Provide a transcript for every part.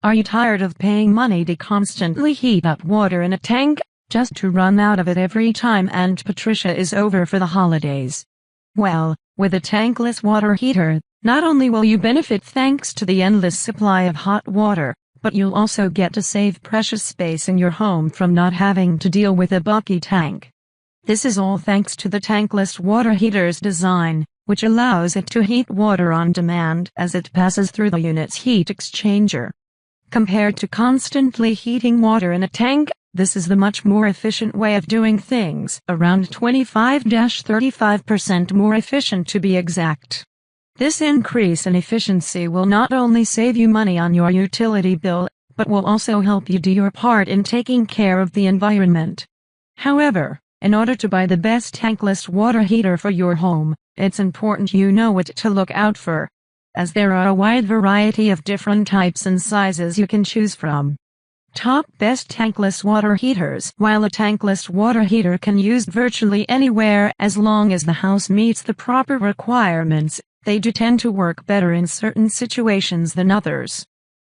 Are you tired of paying money to constantly heat up water in a tank, just to run out of it every time and Patricia is over for the holidays? Well, with a tankless water heater, not only will you benefit thanks to the endless supply of hot water, but you'll also get to save precious space in your home from not having to deal with a bulky tank. This is all thanks to the tankless water heater's design, which allows it to heat water on demand as it passes through the unit's heat exchanger. Compared to constantly heating water in a tank, this is the much more efficient way of doing things, around 25–35% more efficient to be exact. This increase in efficiency will not only save you money on your utility bill, but will also help you do your part in taking care of the environment. However, in order to buy the best tankless water heater for your home, it's important you know what to look out for, as there are a wide variety of different types and sizes you can choose from. Top best tankless water heaters. While a tankless water heater can use virtually anywhere as long as the house meets the proper requirements, they do tend to work better in certain situations than others.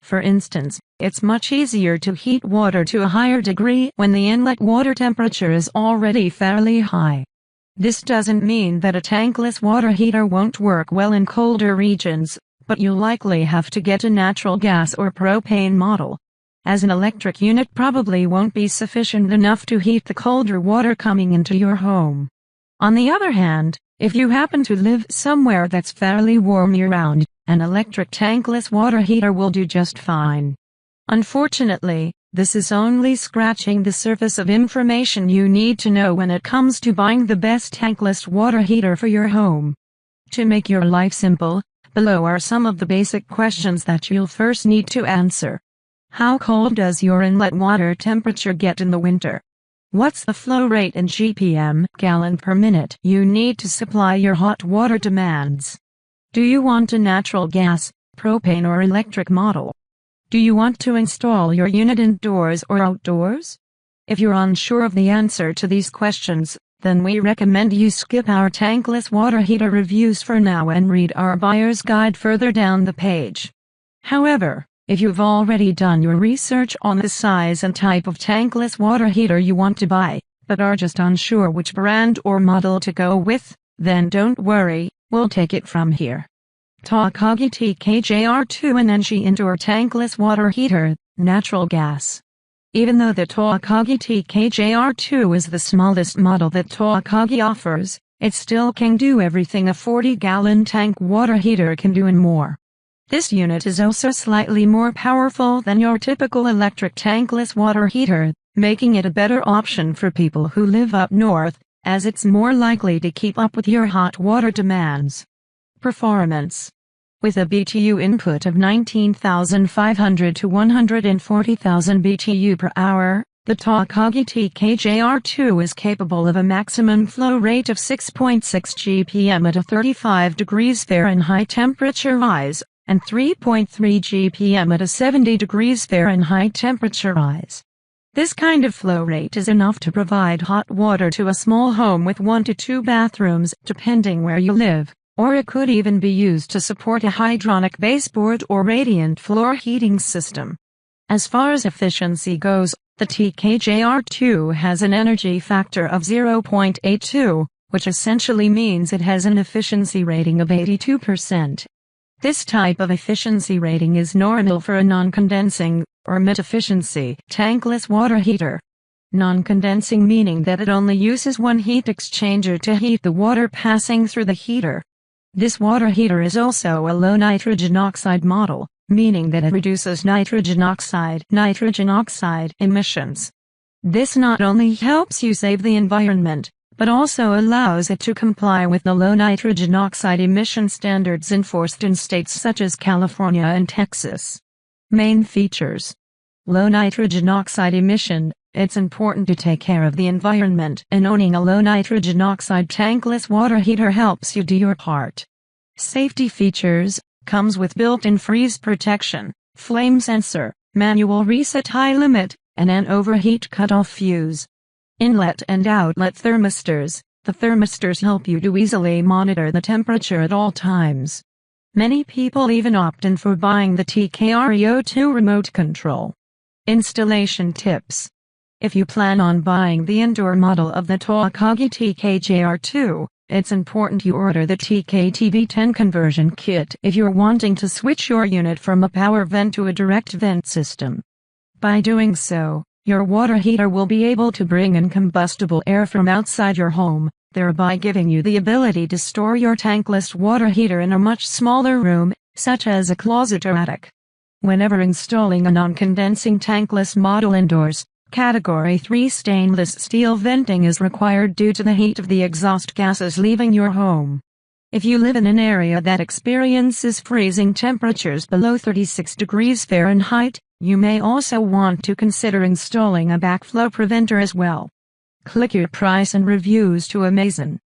For instance, it's much easier to heat water to a higher degree when the inlet water temperature is already fairly high. This doesn't mean that a tankless water heater won't work well in colder regions, but you'll likely have to get a natural gas or propane model, as an electric unit probably won't be sufficient enough to heat the colder water coming into your home. On the other hand, if you happen to live somewhere that's fairly warm year-round, an electric tankless water heater will do just fine. Unfortunately, this is only scratching the surface of information you need to know when it comes to buying the best tankless water heater for your home. To make your life simple, below are some of the basic questions that you'll first need to answer. How cold does your inlet water temperature get in the winter? What's the flow rate in GPM, gallon per minute, you need to supply your hot water demands? Do you want a natural gas, propane or electric model? Do you want to install your unit indoors or outdoors? If you're unsure of the answer to these questions, then we recommend you skip our tankless water heater reviews for now and read our buyer's guide further down the page. However, if you've already done your research on the size and type of tankless water heater you want to buy, but are just unsure which brand or model to go with, then don't worry, we'll take it from here. Takagi TKJR2 Energy Indoor Tankless Water Heater, Natural Gas. Even though the Takagi TKJR2 is the smallest model that Takagi offers, it still can do everything a 40-gallon tank water heater can do and more. This unit is also slightly more powerful than your typical electric tankless water heater, making it a better option for people who live up north, as it's more likely to keep up with your hot water demands. Performance. With a BTU input of 19,500 to 140,000 BTU per hour, the Takagi TKJR2 is capable of a maximum flow rate of 6.6 GPM at a 35 degrees Fahrenheit temperature rise, and 3.3 GPM at a 70 degrees Fahrenheit temperature rise. This kind of flow rate is enough to provide hot water to a small home with 1 to 2 bathrooms, depending where you live, or it could even be used to support a hydronic baseboard or radiant floor heating system. As far as efficiency goes, the TKJR2 has an energy factor of 0.82, which essentially means it has an efficiency rating of 82%. This type of efficiency rating is normal for a non-condensing, or mid-efficiency, tankless water heater. Non-condensing meaning that it only uses one heat exchanger to heat the water passing through the heater. This water heater is also a low nitrogen oxide model, meaning that it reduces nitrogen oxide emissions. This not only helps you save the environment, but also allows it to comply with the low nitrogen oxide emission standards enforced in states such as California and Texas. Main features. Low nitrogen oxide emission. It's important to take care of the environment, and owning a low nitrogen oxide tankless water heater helps you do your part. Safety features. Comes with built-in freeze protection, flame sensor, manual reset high limit, and an overheat cutoff fuse. Inlet and outlet thermistors. The thermistors help you to easily monitor the temperature at all times. Many people even opt in for buying the TKREO2 remote control. Installation tips. If you plan on buying the indoor model of the Takagi TKJR2, it's important you order the TKTB10 conversion kit if you're wanting to switch your unit from a power vent to a direct vent system. By doing so, your water heater will be able to bring in combustible air from outside your home, thereby giving you the ability to store your tankless water heater in a much smaller room, such as a closet or attic. Whenever installing a non-condensing tankless model indoors, Category 3 stainless steel venting is required due to the heat of the exhaust gases leaving your home. If you live in an area that experiences freezing temperatures below 36 degrees Fahrenheit, you may also want to consider installing a backflow preventer as well. Click your price and reviews to Amazon.